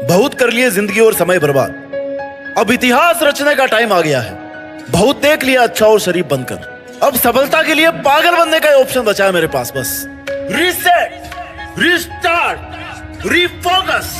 बहुत कर लिए जिंदगी और समय बर्बाद, अब इतिहास रचने का टाइम आ गया है। बहुत देख लिया अच्छा और शरीफ बनकर, अब सफलता के लिए पागल बनने का ऑप्शन बचा है मेरे पास। बस रीसेट, रीस्टार्ट, रीफोकस।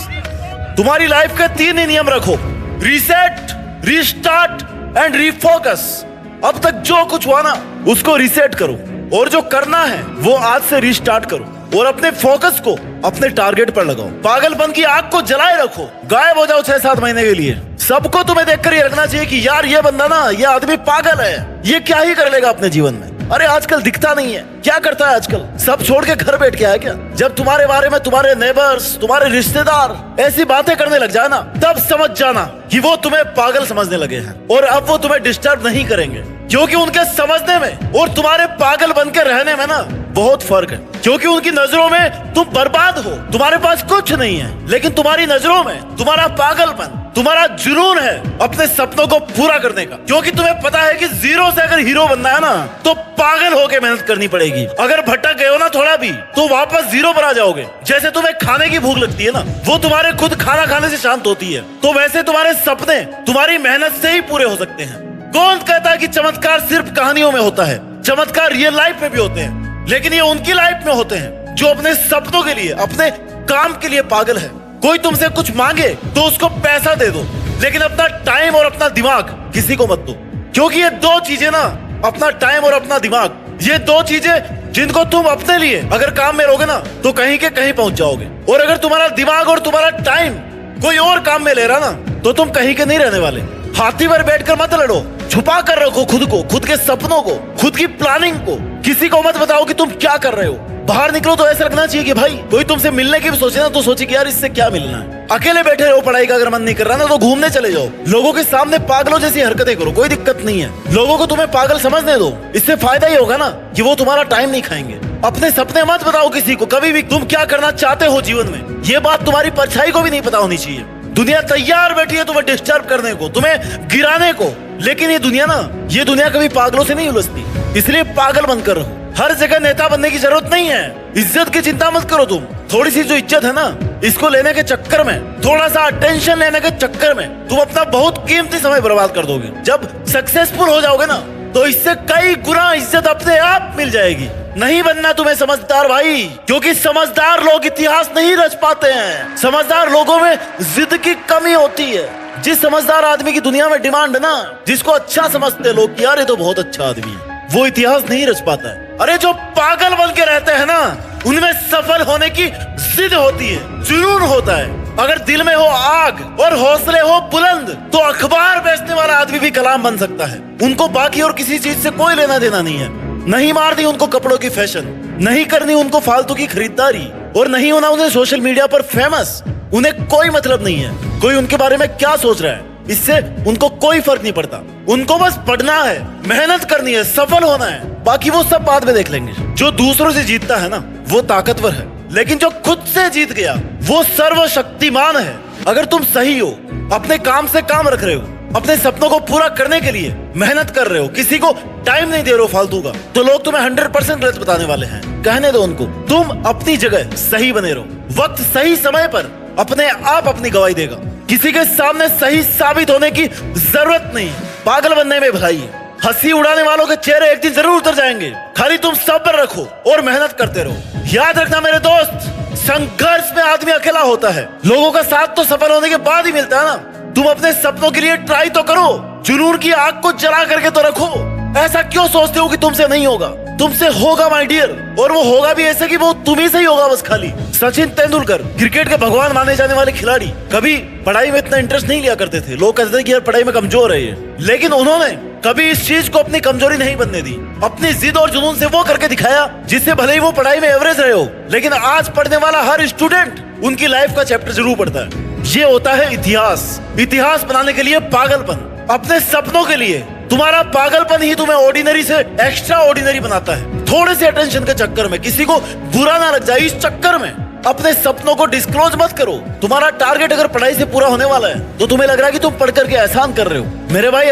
तुम्हारी लाइफ के 3 ही नियम रखो, रीसेट, रीस्टार्ट एंड रीफोकस। अब तक जो कुछ हुआ ना उसको रीसेट करो, और जो करना है वो आज से रीस्टार्ट करो, और अपने फोकस को अपने टारगेट पर लगाओ। पागलपन की आग को जलाए रखो, गायब हो जाओ 6-7 महीने के लिए। सबको तुम्हें देखकर ये रखना चाहिए कि यार ये बंदा ना, ये आदमी पागल है, ये क्या ही कर लेगा अपने जीवन में। अरे आजकल दिखता नहीं है, क्या करता है आजकल? सब छोड़ के घर बैठ के आया क्या? जब तुम्हारे बारे में तुम्हारे नेबर्स, तुम्हारे रिश्तेदार ऐसी बातें करने लग जाए ना, तब समझ जाना कि वो तुम्हें पागल समझने लगे हैं, और अब वो तुम्हें डिस्टर्ब नहीं करेंगे, क्योंकि उनके समझने में और तुम्हारे पागल बन के रहने में ना बहुत फर्क है। क्योंकि उनकी नजरों में तुम बर्बाद हो, तुम्हारे पास कुछ नहीं है, लेकिन तुम्हारी नजरों में तुम्हारा पागलपन, तुम्हारा जुनून है अपने सपनों को पूरा करने का। क्योंकि तुम्हें पता है कि जीरो से अगर हीरो बनना है ना, तो पागल होके मेहनत करनी पड़ेगी। अगर भटक गए हो ना थोड़ा भी, तो वापस जीरो पर आ जाओगे। जैसे तुम्हें खाने की भूख लगती है ना, वो तुम्हारे खुद खाना खाने से शांत होती है, तो वैसे तुम्हारे सपने तुम्हारी मेहनत से ही पूरे हो सकते हैं। कौन कहता है कि चमत्कार सिर्फ कहानियों में होता है? चमत्कार रियल लाइफ में भी होते हैं, लेकिन ये उनकी लाइफ में होते हैं जो अपने सपनों के लिए, अपने काम के लिए पागल है। कोई तुमसे कुछ मांगे तो उसको पैसा दे दो, लेकिन अपना टाइम और अपना दिमाग किसी को मत दो। क्योंकि ये 2 चीजें ना, अपना टाइम और अपना दिमाग, ये 2 चीजें जिनको तुम अपने लिए अगर काम में रहोगे ना, तो कहीं के कहीं पहुंच जाओगे। और अगर तुम्हारा दिमाग और तुम्हारा टाइम कोई और काम में ले रहा ना, तो तुम कहीं के नहीं रहने वाले। हाथी पर बैठकर मत लड़ो, छुपा कर रखो खुद को, खुद के सपनों को, खुद की प्लानिंग को। किसी को मत बताओ कि तुम क्या कर रहे हो। बाहर निकलो तो ऐसा लगना चाहिए कि भाई कोई तुमसे मिलने की भी सोचे ना, तो सोचे कि यार इससे क्या मिलना है। अकेले बैठे रहो, पढ़ाई का अगर मन नहीं कर रहा ना, तो घूमने चले जाओ। लोगों के सामने पागलों जैसी हरकतें करो, कोई दिक्कत नहीं है। लोगों को तुम्हें पागल समझने दो, इससे फायदा ही होगा ना कि वो तुम्हारा टाइम नहीं खाएंगे। अपने सपने मत बताओ किसी को कभी भी, तुम क्या करना चाहते हो जीवन में। ये बात तुम्हारी परछाई को भी नहीं पता होनी चाहिए। दुनिया तैयार बैठी है तुम्हें डिस्टर्ब करने को, तुम्हें गिराने को, लेकिन ये दुनिया ना, ये दुनिया कभी पागलों से नहीं उलझती। इसलिए पागल बनकर रहो। हर जगह नेता बनने की जरूरत नहीं है। इज्जत की चिंता मत करो तुम। थोड़ी सी जो इज्जत है ना, इसको लेने के चक्कर में, थोड़ा सा अटेंशन लेने के चक्कर में तुम अपना बहुत कीमती समय बर्बाद कर दोगे। जब सक्सेसफुल हो जाओगे ना, तो इससे कई गुना इज्जत अपने आप मिल जाएगी। नहीं बनना तुम्हें समझदार भाई, क्योंकि समझदार लोग इतिहास नहीं रच पाते हैं। समझदार लोगों में जिद की कमी होती है। जिस समझदार आदमी की दुनिया में डिमांड है ना, जिसको अच्छा समझते हैं लोग, यार ये तो बहुत अच्छा आदमी है, वो इतिहास नहीं रच पाता है। अरे जो पागल बन के रहते हैं ना, उनमें सफल होने की जिद होती है, जुनून होता है। अगर दिल में हो आग और हौसले हो बुलंद, तो अखबार बेचने वाला आदमी भी कलाम बन सकता है। उनको बाकी और किसी चीज से कोई लेना देना नहीं है। नहीं मारनी उनको कपड़ों की फैशन, नहीं करनी उनको फालतू की खरीदारी, और नहीं होना उन्हें सोशल मीडिया पर फेमस। उन्हें कोई मतलब नहीं है कोई उनके बारे में क्या सोच रहा है, इससे उनको कोई फर्क नहीं पड़ता। उनको बस पढ़ना है, मेहनत करनी है, सफल होना है, बाकी वो सब बाद में देख लेंगे। जो दूसरों से जीतता है ना, वो ताकतवर है, लेकिन जो खुद से जीत गया वो सर्वशक्तिमान है। अगर तुम सही हो, अपने काम से काम रख रहे हो, अपने सपनों को पूरा करने के लिए मेहनत कर रहे हो, किसी को टाइम नहीं दे रहे हो फालतू का, तो लोग तुम्हें 100% गलत बताने वाले हैं। कहने दो उनको, तुम अपनी जगह सही बने रहो। वक्त सही समय पर अपने आप अपनी गवाही देगा। किसी के सामने सही साबित होने की जरूरत नहीं। पागल बनने में भलाई है। हंसी उड़ाने वालों के चेहरे एक दिन जरूर उतर जाएंगे। खाली तुम सब्र रखो और मेहनत करते रहो। याद रखना मेरे दोस्त, संघर्ष में आदमी अकेला होता है, लोगों का साथ तो सफल होने के बाद ही मिलता है ना। तुम अपने सपनों के लिए ट्राई तो करो, जुनून की आग को जला करके तो रखो। ऐसा क्यों सोचते हो कि तुमसे नहीं होगा? तुमसे होगा माय डियर, और वो होगा भी ऐसे कि वो तुम्ही से ही होगा बस। खाली सचिन तेंदुलकर, क्रिकेट के भगवान माने जाने वाले खिलाड़ी, कभी पढ़ाई में इतना इंटरेस्ट नहीं लिया करते थे। लोग कहते थे कि यार पढ़ाई में कमजोर है ये, लेकिन उन्होंने कभी इस चीज को अपनी कमजोरी नहीं बनने दी। अपनी जिद और जुनून से वो करके दिखाया, जिससे भले ही वो पढ़ाई में एवरेज रहे हो, लेकिन आज पढ़ने वाला हर स्टूडेंट उनकी लाइफ का चैप्टर जरूर पढ़ता है। ये होता है इतिहास। इतिहास बनाने के लिए पागलपन, अपने सपनों के लिए तुम्हारा पागलपन ही तुम्हें ऑर्डिनरी से एक्स्ट्रा ऑर्डिनरी बनाता है। थोड़े से अटेंशन के चक्कर में किसी को बुरा ना लग जाए, इस चक्कर में अपने सपनों को डिस्क्लोज मत करो। तुम्हारा टारगेट अगर पढ़ाई से पूरा होने वाला है, तो तुम्हें लग रहा है कि तुम पढ़ करके एहसान कर रहे हो। मेरे भाई,